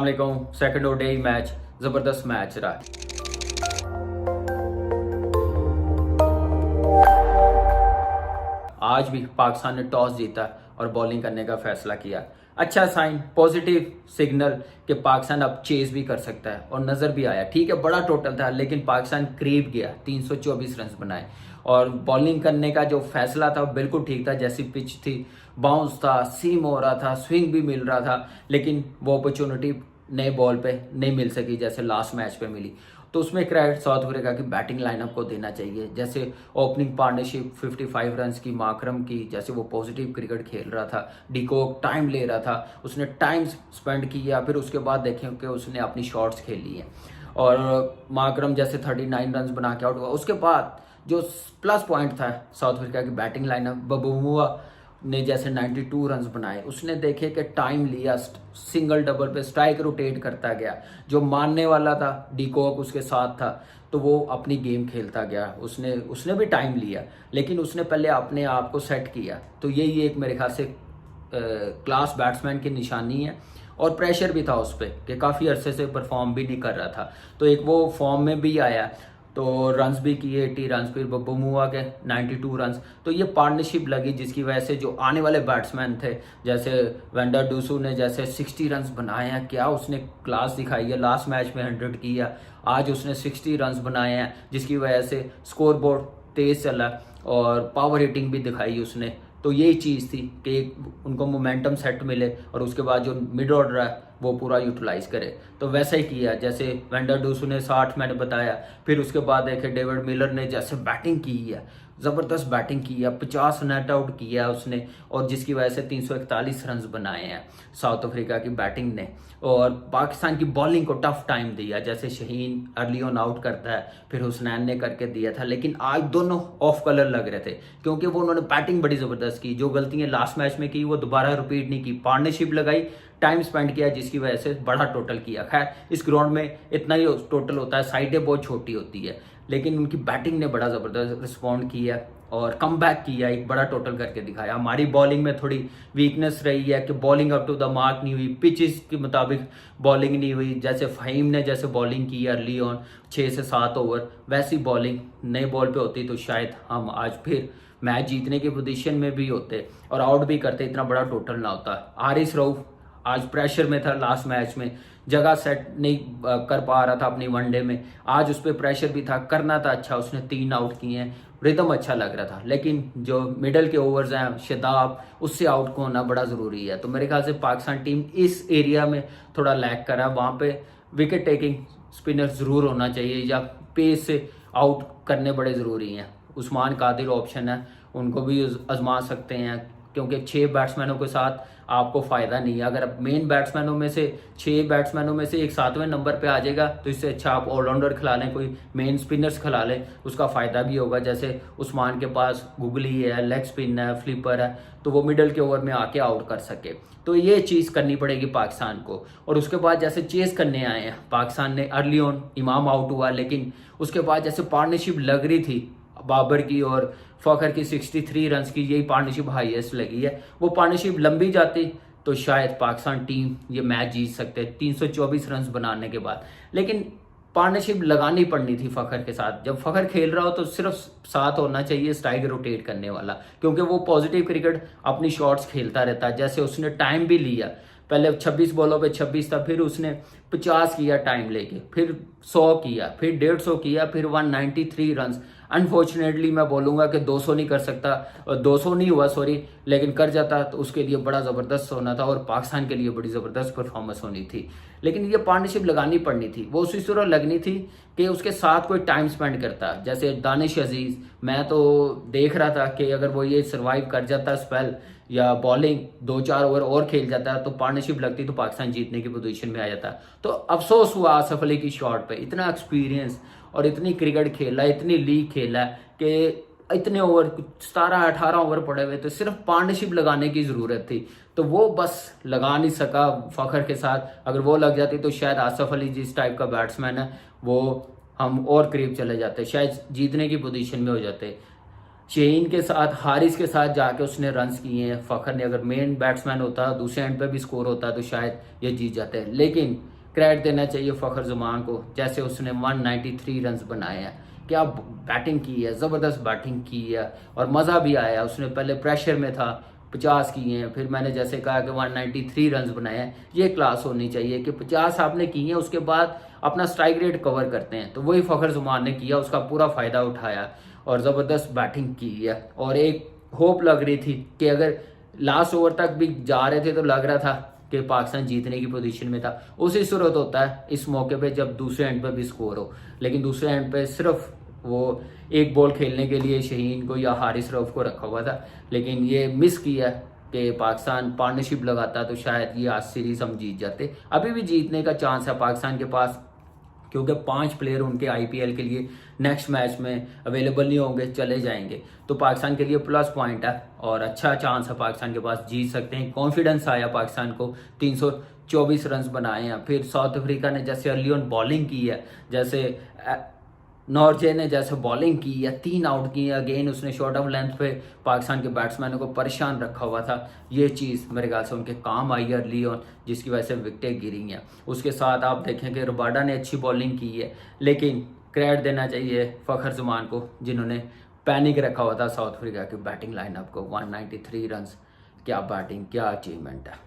वालेकुम। Second ODI match जबरदस्त match रहा। आज भी पाकिस्तान ने टॉस जीता और बॉलिंग करने का फैसला किया। अच्छा साइन, पॉजिटिव सिग्नल कि पाकिस्तान अब चेज भी कर सकता है और नजर भी आया। ठीक है, बड़ा टोटल था लेकिन पाकिस्तान करीब गया, 324 रन बनाए और बॉलिंग करने का जो फैसला था बिल्कुल ठीक था। जैसी पिच थी, बाउंस था, सीम हो रहा था, स्विंग भी मिल रहा था, लेकिन वो अपॉर्चुनिटी नए बॉल पे नहीं मिल सकी जैसे लास्ट मैच पे मिली। तो उसमें क्रेडिट साउथ अफ्रीका की बैटिंग लाइनअप को देना चाहिए। जैसे ओपनिंग पार्टनरशिप 55 रन की माकरम की, जैसे वो पॉजिटिव क्रिकेट खेल रहा था। डिकॉक टाइम ले रहा था, उसने टाइम स्पेंड किया, फिर उसके बाद देखें कि उसने अपनी शॉट्स खेली हैं और माकरम जैसे 39 रन बना के आउट हुआ। उसके बाद जो प्लस पॉइंट था साउथ अफ्रीका की बैटिंग लाइनअप, बबूमुआ ने जैसे 92 रन बनाए। उसने देखे कि टाइम लिया, सिंगल डबल पे स्ट्राइक रोटेट करता गया। जो मानने वाला था डिकॉक उसके साथ था, तो वो अपनी गेम खेलता गया। उसने भी टाइम लिया, लेकिन उसने पहले अपने आप को सेट किया। तो यही एक मेरे ख्याल से क्लास बैट्समैन की निशानी है। और प्रेशर भी था उस पर कि काफ़ी अरसे से परफॉर्म भी नहीं कर रहा था, तो एक वो फॉर्म में भी आया। तो रन्स भी किए 80 रन, फिर बबूमुआ के 92 रन। तो ये पार्टनरशिप लगी जिसकी वजह से जो आने वाले बैट्समैन थे, जैसे वेंडर डूसू ने जैसे 60 रन बनाए हैं, क्या उसने क्लास दिखाई है। लास्ट मैच में 100 किया, आज उसने 60 रन बनाए हैं, जिसकी वजह से स्कोर बोर्ड तेज चला और पावर हिटिंग भी दिखाई उसने। तो यही चीज़ थी कि उनको मोमेंटम सेट मिले और उसके बाद जो मिड ऑर्डर है वो पूरा यूटिलाइज करे। तो वैसा ही किया जैसे वेंडर डूसू ने 60 मैंने बताया। फिर उसके बाद देखे डेविड मिलर ने जैसे बैटिंग की है, ज़बरदस्त बैटिंग की है, 50 नेट आउट किया उसने और जिसकी वजह से 341 रन बनाए हैं साउथ अफ्रीका की बैटिंग ने। और पाकिस्तान की बॉलिंग को टफ टाइम दिया, जैसे शहीन अर्ली ऑन आउट करता है, फिर हुसनैन ने करके दिया था। लेकिन आज दोनों ऑफ कलर लग रहे थे क्योंकि वो उन्होंने बैटिंग बड़ी ज़बरदस्त की। जो गलतियां लास्ट मैच में की वो दोबारा रिपीट नहीं की, पार्टनरशिप लगाई, टाइम स्पेंड किया, जिसकी वजह से बड़ा टोटल किया। खैर इस ग्राउंड में इतना ही टोटल होता है, साइडें बहुत छोटी होती है, लेकिन उनकी बैटिंग ने बड़ा ज़बरदस्त रिस्पॉन्ड किया और कम बैक किया, एक बड़ा टोटल करके दिखाया। हमारी बॉलिंग में थोड़ी वीकनेस रही है कि bowling up to the mark नहीं हुई, पिचेस के मुताबिक बॉलिंग नहीं हुई। जैसे फ़हीम ने जैसे बॉलिंग की अर्ली ऑन 6 से 7 ओवर, वैसी बॉलिंग नए बॉल पे होती तो शायद हम आज फिर मैच जीतने की पोजीशन में भी होते और आउट भी करते, इतना बड़ा टोटल ना होता। हारिस रऊफ आज प्रेशर में था, लास्ट मैच में जगह सेट नहीं कर पा रहा था अपनी वनडे में। आज उस पर प्रेशर भी था, करना था अच्छा, उसने 3 आउट किए हैं, रिदम अच्छा लग रहा था। लेकिन जो मिडल के ओवर्स हैं शदाब, उससे आउट को होना बड़ा ज़रूरी है। तो मेरे ख्याल से पाकिस्तान टीम इस एरिया में थोड़ा लैक करा। वहाँ पे विकेट टेकिंग स्पिनर ज़रूर होना चाहिए या पेस से आउट करने बड़े ज़रूरी हैं। उस्मान कादिर ऑप्शन है, उनको भी आजमा सकते हैं क्योंकि 6 बैट्समैनों के साथ आपको फ़ायदा नहीं है। अगर आप मेन बैट्समैनों में से 6 बैट्समैनों में से एक 7वें नंबर पे आ जाएगा तो इससे अच्छा आप ऑलराउंडर खिला लें, कोई मेन स्पिनर्स खिला लें, उसका फ़ायदा भी होगा। जैसे उस्मान के पास गुगली है, लेग स्पिन है, फ्लिपर है, तो वो मिडल के ओवर में आके आउट कर सके। तो ये चीज़ करनी पड़ेगी पाकिस्तान को। और उसके बाद जैसे चेस करने आए हैं पाकिस्तान ने, अर्ली ऑन इमाम आउट हुआ, लेकिन उसके बाद जैसे पार्टनरशिप लग रही थी बाबर की और फ़खर की 63 रन की, यही पार्टनरशिप हाईएस्ट लगी है। वो पार्टनरशिप लंबी जाती तो शायद पाकिस्तान टीम ये मैच जीत सकते 324 रन बनाने के बाद। लेकिन पार्टनरशिप लगानी पड़नी थी फ़खर के साथ। जब फ़खर खेल रहा हो तो सिर्फ साथ होना चाहिए स्ट्राइक रोटेट करने वाला, क्योंकि वो पॉजिटिव क्रिकेट अपनी शॉट्स खेलता रहता है। जैसे उसने टाइम भी लिया, पहले 26 बॉलों पे 26 था, फिर उसने 50 किया टाइम लेके, फिर 100 किया, फिर 150 किया, फिर 193 रन। अनफॉर्चुनेटली मैं बोलूँगा कि 200 नहीं कर सकता, 200 नहीं हुआ सॉरी, लेकिन कर जाता तो उसके लिए बड़ा ज़बरदस्त होना था और पाकिस्तान के लिए बड़ी ज़बरदस्त परफॉर्मेंस होनी थी। लेकिन ये पार्टनरशिप लगानी पड़नी थी, वो उसी तरह लगनी थी कि उसके साथ कोई टाइम स्पेंड करता। जैसे दानिश अजीज़, मैं तो देख रहा था कि अगर वो ये सर्वाइव कर जाता स्पेल या बॉलिंग 2-4 ओवर और खेल जाता तो पार्टनरशिप लगती तो पाकिस्तान जीतने की पोजीशन में आ जाता। तो अफसोस हुआ आसिफ अली की शॉट पे। इतना एक्सपीरियंस और इतनी क्रिकेट खेला, इतनी लीग खेला कि इतने ओवर 17-18 ओवर पड़े हुए, तो सिर्फ पार्टनरशिप लगाने की ज़रूरत थी, तो वो बस लगा नहीं सका फ़खर के साथ। अगर वो लग जाती तो शायद आसिफ अली जिस टाइप का बैट्समैन है वो हम और करीब चले जाते, शायद जीतने की पोजीशन में हो जाते। शेन के साथ, हारिस के साथ जाके उसने रन्स किए हैं फ़खर ने। अगर मेन बैट्समैन होता, दूसरे एंड पे भी स्कोर होता तो शायद ये जीत जाते हैं। लेकिन क्रेडिट देना चाहिए फ़खर ज़मान को, जैसे उसने 193 रन बनाए हैं। क्या बैटिंग की है, ज़बरदस्त बैटिंग की है और मज़ा भी आया। उसने पहले प्रेशर में था, 50 किए हैं, फिर मैंने जैसे कहा कि 193 रन बनाए हैं। ये क्लास होनी चाहिए कि 50 आपने किए हैं, उसके बाद अपना स्ट्राइक रेट कवर करते हैं। तो वही फ़खर ज़मान ने किया, उसका पूरा फ़ायदा उठाया और ज़बरदस्त बैटिंग की है। और एक होप लग रही थी कि अगर लास्ट ओवर तक भी जा रहे थे तो लग रहा था कि पाकिस्तान जीतने की पोजीशन में था। उसी सूरत होता है इस मौके पे जब दूसरे एंड पे भी स्कोर हो, लेकिन दूसरे एंड पे सिर्फ वो एक बॉल खेलने के लिए शहीन को या हारिस रऊफ को रखा हुआ था, लेकिन ये मिस किया कि पाकिस्तान पार्टनरशिप लगाता तो शायद ये आज सीरीज हम जीत जाते। अभी भी जीतने का चांस है पाकिस्तान के पास, क्योंकि 5 प्लेयर उनके आईपीएल के लिए नेक्स्ट मैच में अवेलेबल नहीं होंगे, चले जाएंगे। तो पाकिस्तान के लिए प्लस पॉइंट है और अच्छा चांस है पाकिस्तान के पास, जीत सकते हैं। कॉन्फिडेंस आया पाकिस्तान को, 324 रन बनाए हैं। फिर साउथ अफ्रीका ने जैसे अर्ली ऑन बॉलिंग की है, जैसे नॉर्जे ने जैसे बॉलिंग की है, 3 आउट किए। अगेन उसने शॉर्ट ऑफ लेंथ पे पाकिस्तान के बैट्समैनों को परेशान रखा हुआ था। ये चीज़ मेरे ख्याल से उनके काम आई है अर्ली ऑन, जिसकी वजह से विकेटें गिरी हैं। उसके साथ आप देखें कि रबाडा ने अच्छी बॉलिंग की है, लेकिन क्रेडिट देना चाहिए फ़खर ज़मान को, जिन्होंने पैनिक रखा हुआ था साउथ अफ्रीका की बैटिंग लाइनअप को। 193 रन, क्या बैटिंग, क्या अचीवमेंट है।